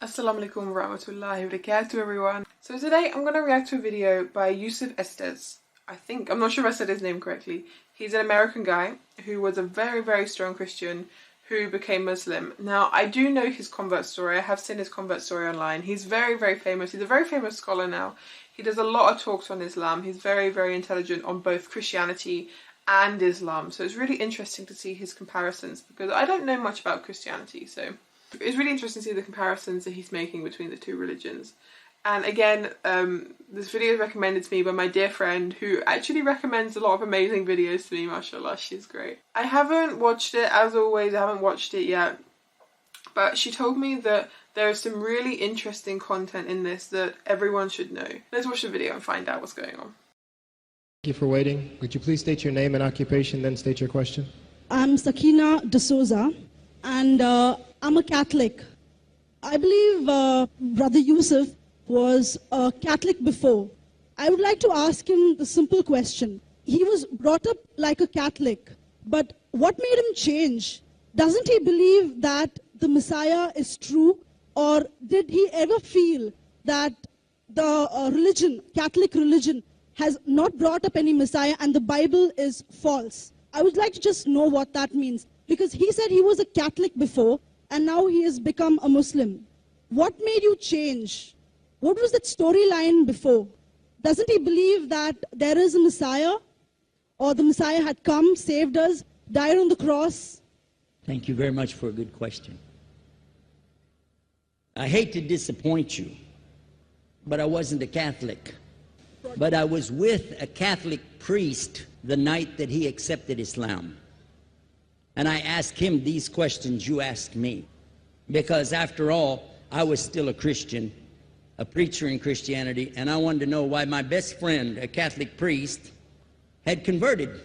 Assalamu alaikum warahmatullahi wabarakatuh everyone. So today I'm going to react to a video by Yusuf Estes. I'm not sure if I said his name correctly. He's an American guy who was a very strong Christian who became Muslim. Now I do know his convert story. I have seen his convert story online. He's very famous. He's a very famous scholar now. He does a lot of talks on Islam. He's very intelligent on both Christianity and Islam. So it's really interesting to see his comparisons because I don't know much about Christianity. So it's really interesting to see the comparisons that he's making between the two religions. And again, this video is recommended to me by my dear friend who actually recommends a lot of amazing videos to me, mashallah, she's great. I haven't watched it, as always, I haven't watched it yet. But she told me that there is some really interesting content in this that everyone should know. Let's watch the video and find out what's going on. Thank you for waiting. Would you please state your name and occupation, then state your question? I'm Sakina D'Souza, and I'm a Catholic. I believe Brother Yusuf was a Catholic before. I would like to ask him the simple question. He was brought up like a Catholic, but what made him change? Doesn't he believe that the Messiah is true, or did he ever feel that the Catholic religion, has not brought up any Messiah and the Bible is false? I would like to just know what that means, because he said he was a Catholic before and now he has become a Muslim. What made you change? What was that storyline before? Doesn't he believe that there is a Messiah, or the Messiah had come, saved us, died on the cross? Thank you very much for a good question. I hate to disappoint you, but I wasn't a Catholic. But I was with a Catholic priest the night that he accepted Islam. And I asked him these questions you asked me. Because after all, I was still a Christian, a preacher in Christianity, and I wanted to know why my best friend, a Catholic priest, had converted.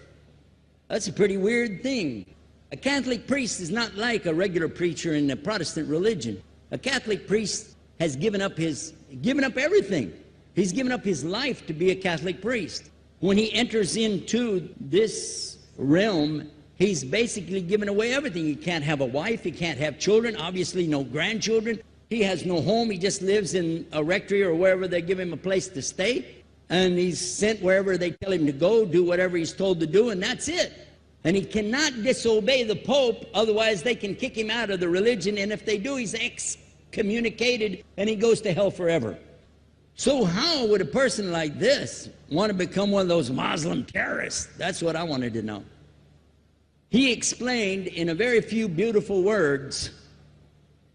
That's a pretty weird thing. A Catholic priest is not like a regular preacher in the Protestant religion. A Catholic priest has given up everything. He's given up his life to be a Catholic priest. When he enters into this realm, he's basically given away everything. He can't have a wife, he can't have children, obviously no grandchildren. He has no home, he just lives in a rectory or wherever they give him a place to stay. And he's sent wherever they tell him to go, do whatever he's told to do, and that's it. And he cannot disobey the Pope, otherwise they can kick him out of the religion, and if they do, he's excommunicated and he goes to hell forever. So how would a person like this want to become one of those Muslim terrorists? That's what I wanted to know. He explained in a very few beautiful words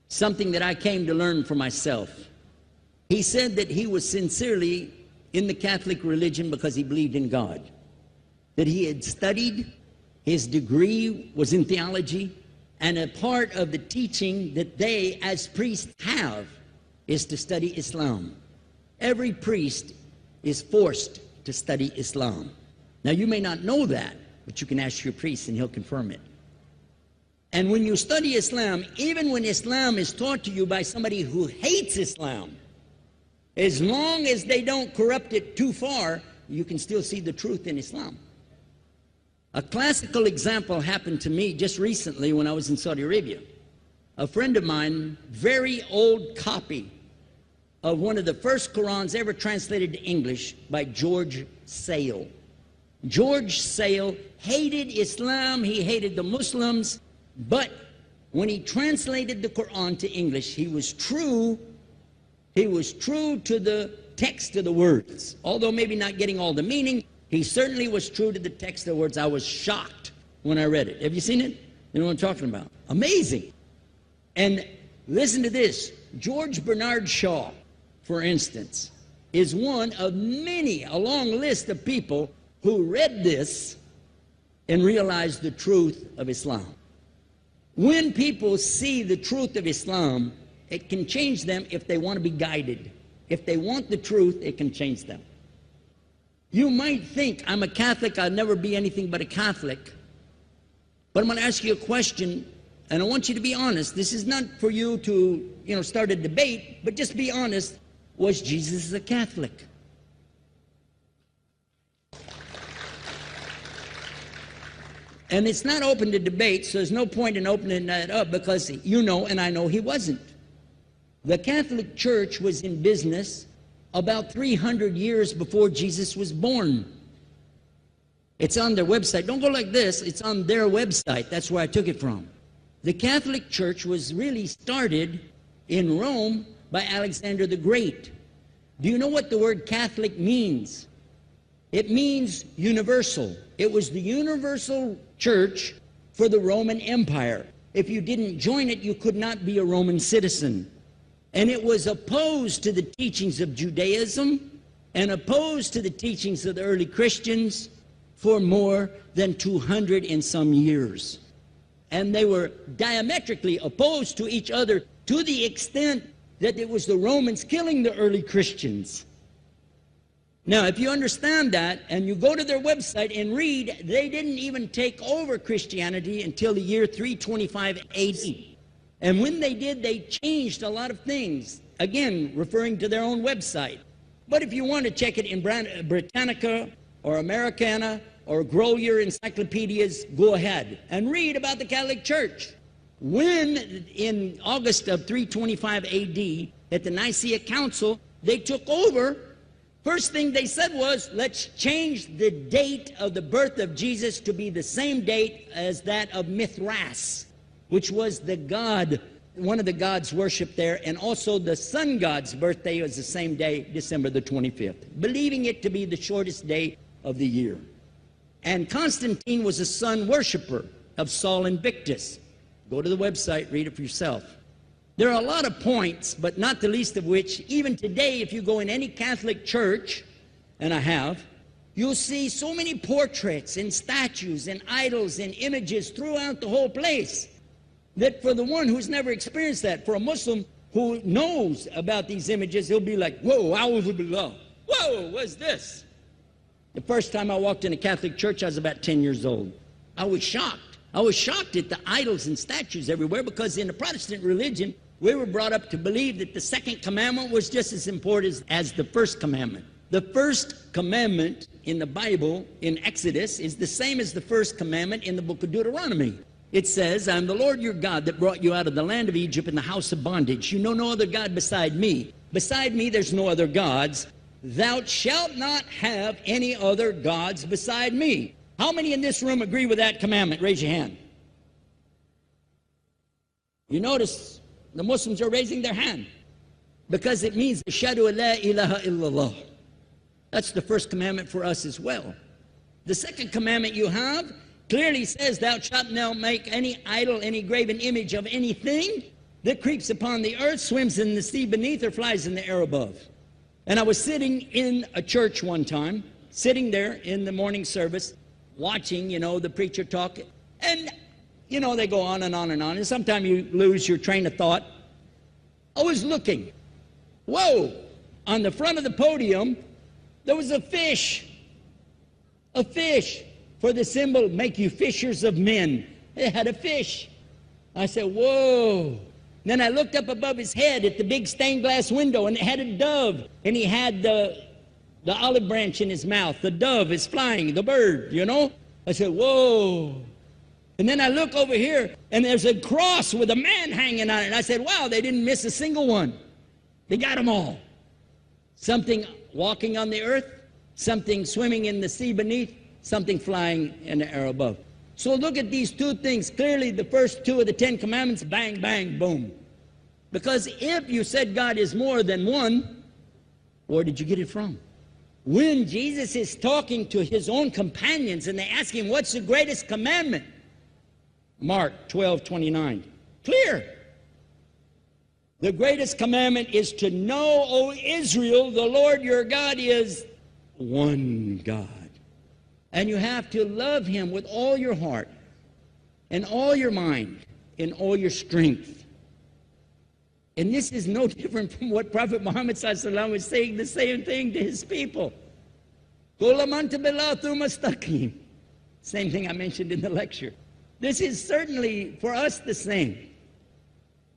something that I came to learn for myself. He said that he was sincerely in the Catholic religion because he believed in God, that he had studied, his degree was in theology, and a part of the teaching that they as priests have is to study Islam. Every priest is forced to study Islam. Now you may not know that, but you can ask your priest and he'll confirm it. And when you study Islam, even when Islam is taught to you by somebody who hates Islam, as long as they don't corrupt it too far, you can still see the truth in Islam. A classical example happened to me just recently when I was in Saudi Arabia. A friend of mine, very old copy of one of the first Qurans ever translated to English by George Sale. George Sale hated Islam, he hated the Muslims, but when he translated the Quran to English, he was true to the text of the words. Although maybe not getting all the meaning, he certainly was true to the text of the words. I was shocked when I read it. Have you seen it? You know what I'm talking about? Amazing. And listen to this. George Bernard Shaw, for instance, is one of many, a long list of people who read this and realized the truth of Islam. When people see the truth of Islam, it can change them if they want to be guided. If they want the truth, it can change them. You might think, I'm a Catholic, I'll never be anything but a Catholic. But I'm going to ask you a question, and I want you to be honest. This is not for you to, start a debate, but just be honest. Was Jesus a Catholic? And it's not open to debate, so there's no point in opening that up because you know and I know he wasn't. The Catholic Church was in business about 300 years before Jesus was born. It's on their website. Don't go like this. It's on their website. That's where I took it from. The Catholic Church was really started in Rome by Alexander the Great. Do you know what the word Catholic means? It means universal. It was the universal church for the Roman Empire. If you didn't join it, you could not be a Roman citizen. And it was opposed to the teachings of Judaism and opposed to the teachings of the early Christians for more than 200 and some years. And they were diametrically opposed to each other to the extent that it was the Romans killing the early Christians. Now, if you understand that and you go to their website and read, they didn't even take over Christianity until the year 325 AD. And when they did, they changed a lot of things, again, referring to their own website. But if you want to check it in Britannica or Americana or Grolier encyclopedias, go ahead and read about the Catholic Church. When, in August of 325 AD, at the Nicaea Council, they took over, first thing they said was, let's change the date of the birth of Jesus to be the same date as that of Mithras, which was the god, one of the gods worshipped there, and also the sun god's birthday was the same day, December the 25th, believing it to be the shortest day of the year. And Constantine was a sun worshiper of Sol Invictus. Go to the website, read it for yourself. There are a lot of points, but not the least of which, even today, if you go in any Catholic church, and I have, you'll see so many portraits and statues and idols and images throughout the whole place that for the one who's never experienced that, for a Muslim who knows about these images, he'll be like, whoa, a'udhu billah. Whoa, what's this? The first time I walked in a Catholic church, I was about 10 years old. I was shocked. I was shocked at the idols and statues everywhere, because in the Protestant religion, we were brought up to believe that the second commandment was just as important as the first commandment. The first commandment in the Bible, in Exodus, is the same as the first commandment in the book of Deuteronomy. It says, I am the Lord your God that brought you out of the land of Egypt in the house of bondage. You know no other God beside me. Beside me there's no other gods. Thou shalt not have any other gods beside me. How many in this room agree with that commandment? Raise your hand. You notice the Muslims are raising their hand because it means Ashhadu an la ilaha illallah. That's the first commandment for us as well. The second commandment you have clearly says, thou shalt not make any idol, any graven image of anything that creeps upon the earth, swims in the sea beneath, or flies in the air above. And I was sitting in a church one time, sitting there in the morning service, watching, the preacher talk, and, they go on and on and on, and sometimes you lose your train of thought. I was looking. Whoa! On the front of the podium, there was a fish. A fish. For the symbol, make you fishers of men. It had a fish. I said, whoa. Then I looked up above his head at the big stained glass window, and it had a dove, and he had the olive branch in his mouth. The dove is flying, the bird, I said, whoa. And then I look over here, and there's a cross with a man hanging on it. And I said, wow, they didn't miss a single one. They got them all. Something walking on the earth, something swimming in the sea beneath, something flying in the air above. So look at these two things. Clearly, the first two of the 10 commandments, bang, bang, boom. Because if you said God is more than one, where did you get it from? When Jesus is talking to his own companions and they ask him, what's the greatest commandment? Mark 12:29. Clear. The greatest commandment is to know, O Israel, the Lord your God is one God. And you have to love him with all your heart and all your mind and all your strength. And this is no different from what Prophet Muhammad ﷺ was saying, the same thing to his people. Same thing I mentioned in the lecture. This is certainly for us the same.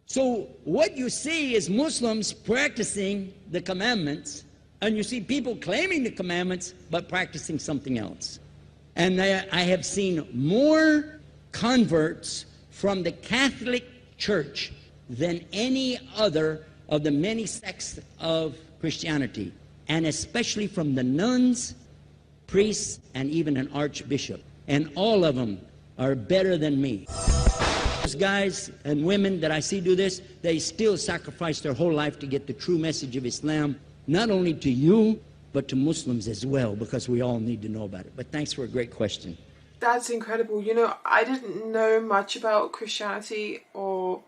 So what you see is Muslims practicing the commandments, and you see people claiming the commandments but practicing something else. And I have seen more converts from the Catholic Church than any other of the many sects of Christianity, and especially from the nuns, priests, and even an archbishop. And all of them are better than me. Those guys and women that I see do this, they still sacrifice their whole life to get the true message of Islam, not only to you, but to Muslims as well, because we all need to know about it. But thanks for a great question. That's incredible. You know, I didn't know much about Christianity, or,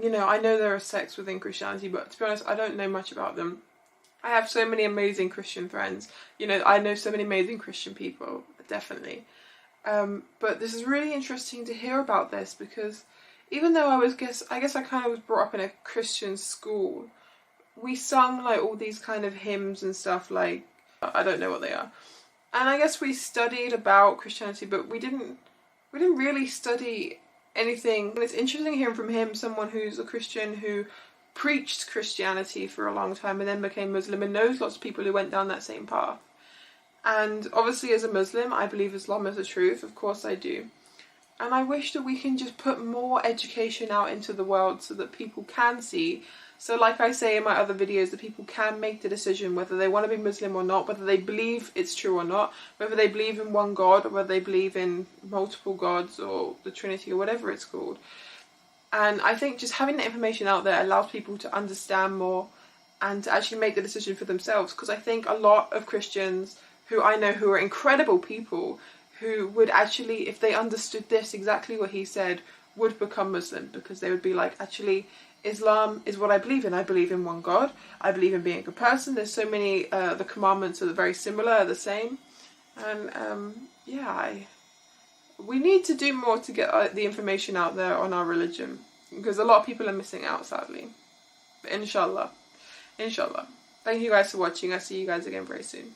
you know, I know there are sects within Christianity, but to be honest, I don't know much about them. I have so many amazing Christian friends. You know, I know so many amazing Christian people, definitely. But this is really interesting to hear about this, because even though I guess I kind of was brought up in a Christian school, we sung like all these kind of hymns and stuff, like, I don't know what they are. And I guess we studied about Christianity, but we didn't really study anything. And it's interesting hearing from him, someone who's a Christian who preached Christianity for a long time and then became Muslim and knows lots of people who went down that same path. And obviously as a Muslim, I believe Islam is the truth, of course I do. And I wish that we can just put more education out into the world so that people can see. So like I say in my other videos, that people can make the decision whether they want to be Muslim or not, whether they believe it's true or not, whether they believe in one God or whether they believe in multiple gods or the Trinity or whatever it's called. And I think just having that information out there allows people to understand more and to actually make the decision for themselves. Because I think a lot of Christians who I know who are incredible people who would actually, if they understood this, exactly what he said, would become Muslim, because they would be like, actually, Islam is what I believe in. I believe in one God. I believe in being a good person. There's so many, the commandments are very similar, the same. And yeah, we need to do more to get the information out there on our religion, because a lot of people are missing out, sadly. But inshallah. Thank you guys for watching. I'll see you guys again very soon.